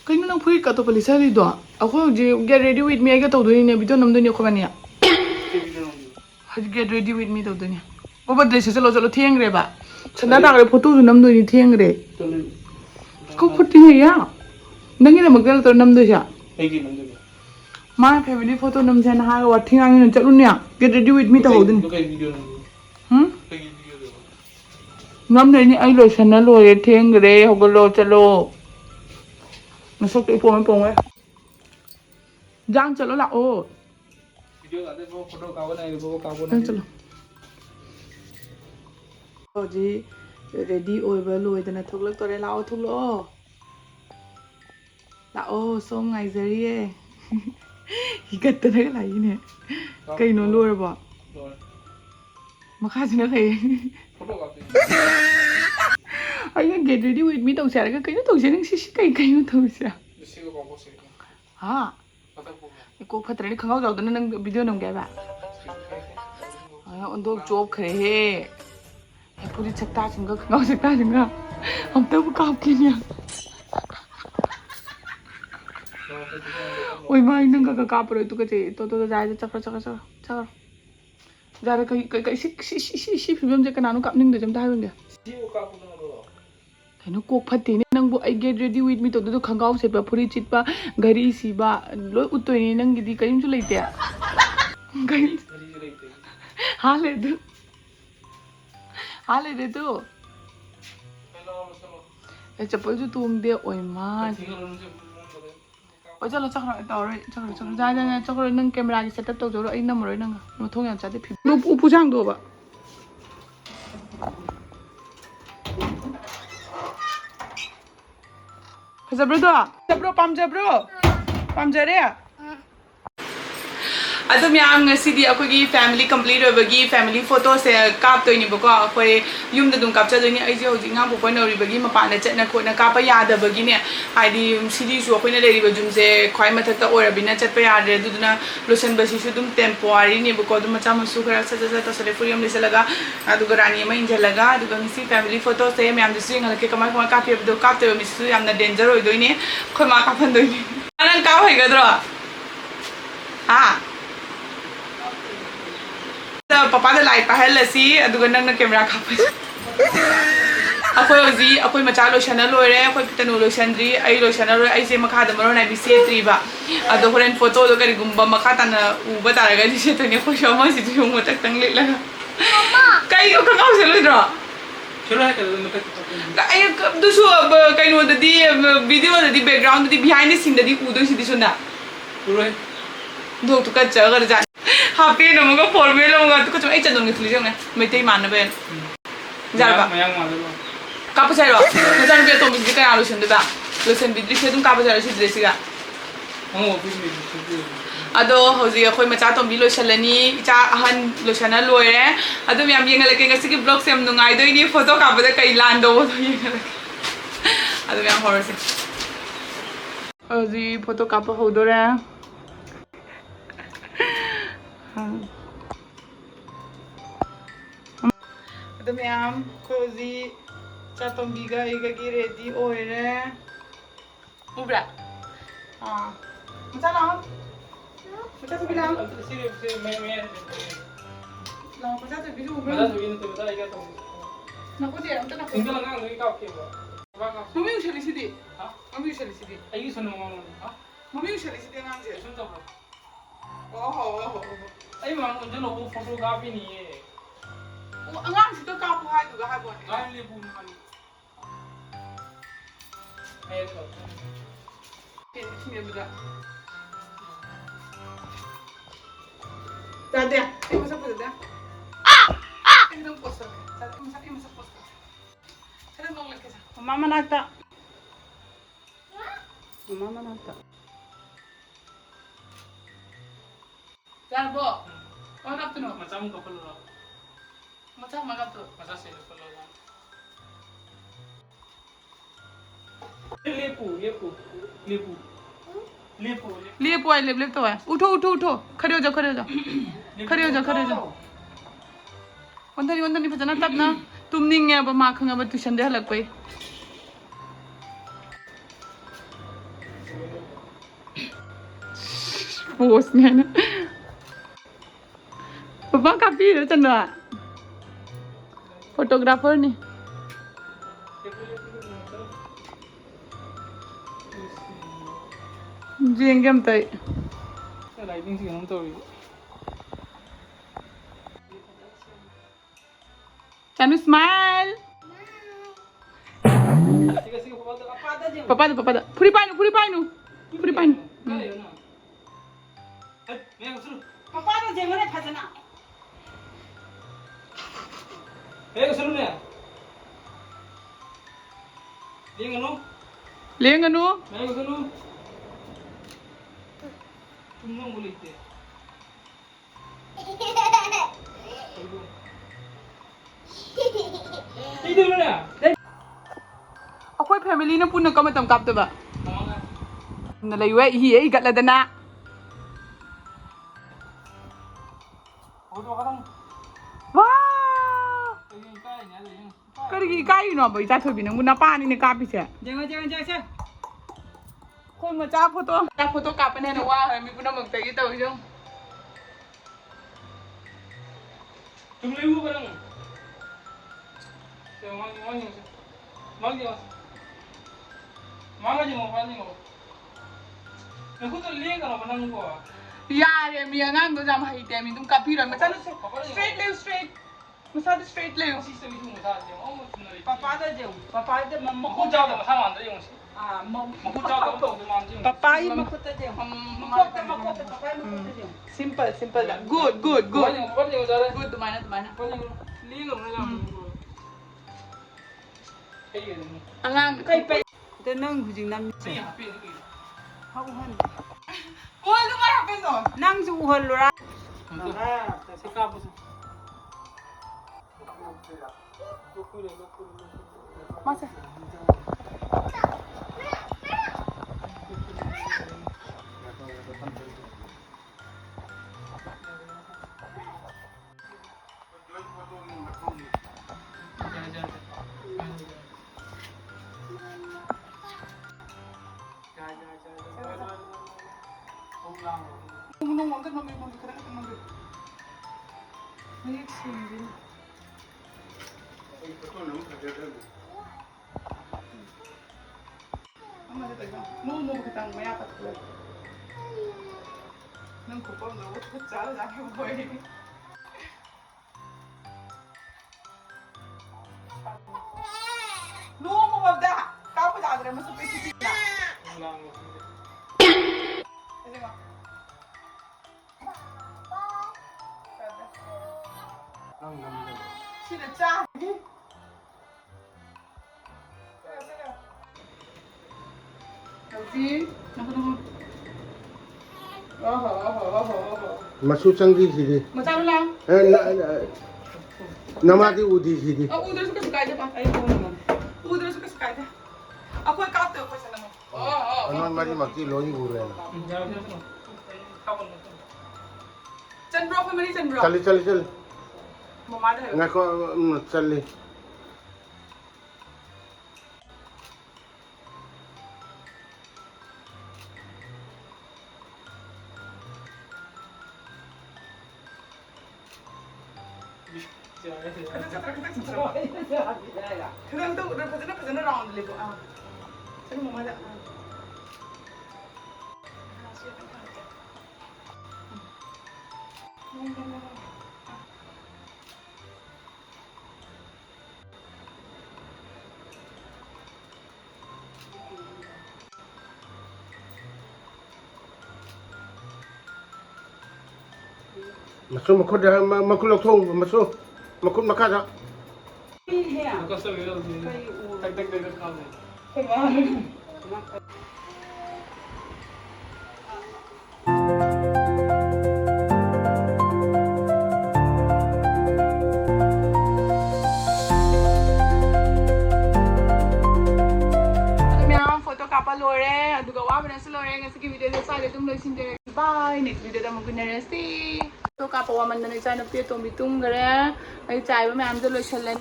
Kaya nang full ka to palisa dito. Ako get ready with me ay ka to doon niya bito namdo niya ko kanya. Get ready with me to doon niya. O ba dress sa lo thieng re ba. Sanda ta re photo namdo ni thieng re. Ko photo niya. Nangi na magdala to namdo siya. My family photo namdo na ha wa thiang ang chalu niya. Get ready with me to doon. Namdo ni ay lo sana lo ye thieng re hogolo chalo. Masuk ke ipong eh. Jangan chalo la oh. Video ada photo kawan ay bo kawan. Chalo. Ji ready oibei lo idana thoklak tore lao thoklo. Lao so ngai jari ye. Higat ta la ne. Kai no lo ba. Makha jina kai. Photo ka. Ay get ready with me tau sara ka kai no tau sara si kai kai no tau sara. Ha. Ko phatre ni khangau jaw dana nang video nam ga ba. Ay ondok job khre he. Ay puri chakta singa khangau chakta singa. Hum to bu kaap ki nya. Oi mai nang ka kaap ro tu ka che to ja chakra. Jara kai si film je kana no kaap ning de jam dai bang si o kaap na ro. Kaino kok phati ni nang bu I get ready with me to do khangau se pa puri chit pa gari si ba loi utoi ni nang gidi kaim chu leite. Gari leite. Hale du. Hale de tu. ए चप्पल जो तुम दे ओए मां ओ चलो चक्र तौर चक्र जा चक्र नंग कैमरा की सेटअप तो जोरो आई नंबर नंग मथों या चाते फि नो उपुजांग दो बा फजब्रो दो जब्रो पामजरे अदम याम ngasi akogi family complete obagi family photo se kap toini bako akoi yum da dum kapcha doini ai je hoji ngam ko no ribagi mapa na chatna ko na kapa yada bagi ne haidi cd su akoi na leri bajum se khoi mathak ta ora bina chatpa yadre duduna lotion basi su dum temporary ne bako dum macha masu khara sa ta sare furiam lisa laga adu garani ma inja laga adu ngasi family photo se me am disu ngal ke kamai ko kap yeb do kap te mi su yam na danger oi doini khoi ma kapan doini anang ka hoi gadro ha papa da light pahal lasi aduga nang na camera khapa akoi oji akoi macha lo channel loi re akoi pitanu lo chandri ai lo channel ai se makha da maro na bi se tri ba ado horen photo do kari gumba makha ta na u ba ta ga ni se to ne ko shoma si tu mo tak tang le la mama kai ko ka se lo dro chalo hai ka no ai du su kai no da di video da di background di behind the scene da di u do si di sunda puro do tu ka cha gar ja happy no mo formal mo ga to ko ai chandon ngi jong ne mai tei man be jar ba mayang ma ba ka pa sai ro no jan be to mi ka alu shin de ba lo sen bi dri se dum ka pa sai si dress ga mo bi mi ado hoji khoi ma cha to bi lo shalani cha ahan lo shana lo re ado mi am yeng la ke ngasi ki vlog sem no ngai doi ni photo ka ba da kai lan do to yeng la ado mi am horror se hoji photo ka pa ho do re Adam yam cozy chatombiga igagi ready oire ubra macha lang macha to bilang si me lang macha to bisu ubra macha to bin to ta iga to na ko dia unta na ko singa lang ngi ka ke ba mami ushali sidi ha mami ushali sidi ai sonu ha mami ushali sidi ngang je sun to oh ai ma mo jeno ko photography ni ye angang sito ka po hai duga hai bon ngai le bu mani ai to pen ni buda tade ai masa po tade एकदम poster चल मसा poster चल नong लग के जा mama nagta Jar bo kau kap tu no macam kapal lo macam maga tu macam se kapal lo लेपू आई लेप तो है उठो खड़े हो जाओ वंदनी फजना तब ना तुम निंगे अब माँ खंगा ट्यूशन दे हलक पे post niya na. Papa copy ro chano. Photographer ni. Jeng game tai. Lighting sih nonton tu. Can you smile? Papa da. Puri painu. Papa da je mana phajana. Suruh ni. Liang anu? Suruh. Tumnong boleh tu. Itu mana? Ako'y family na puno ka matamkap to ba? Nalayo hi igat la dana. Wow! Kari kai no ba ita thobi nang muna pa ni kapi siya. Jangan. Kung macha photo kapan na wa mi puna magtagi taw yung. Tumlay mo ba lang? Mama je mo pa ni mo. Aku tu lihat kalau menang gua. Yare mi angang do jam hai te mi tum kapi ro macha straight. Masa straight le. Sistem itu mudah je. Oh, tumlay. Papa da je. Papa da mamma Aku jauh dah sama anda yang sih. Ah, mamma. Aku jauh dah tahu tu macam. Papa i makota je. Makota papa i makota je. Simple la. Good. Apa yang jalan? Good tumana. Apa yang lihat kalau menang? Kayak ni. Angang Kai pe. Da nang hujing nam Ni je. apa ni? Ha uhan. Oh, lu mai happen no. Nang ju uhal lura. Sikap tu. Masa. Ngomong kan mami kadang mami. Ini sini. Mama kita mau kita maya kat ko. Nang ko pa no ko chala jaake boy. No mo babda. Ka pa jadre mas specific na. Kasi nga. Sila cha. Kasi, naku. Masuk canggih sini. Macam lang. Nama di udi sini. Udah suka aja pa. Ay ko naman. Udah suka aja. Ako ay kapte ako sa naman. Anon mari maki loni gure. Chan bro ko mali chan bro. Chali. Mama dah. Ngako chali. Kadang tu udah pasal round dulu. Saya mama dah. Masuk makut dah makut lokong masuk. Makut makan tak? Iya. Aku rasa dia tak kau ni. Foto kapal lore, aduga wa bana sa lore nga sige video sa ile tum loisin bye next video da maguna resti. तो का पवा मंदन इचा नपते तो बितुम गरे आई चाय में आम जो lotion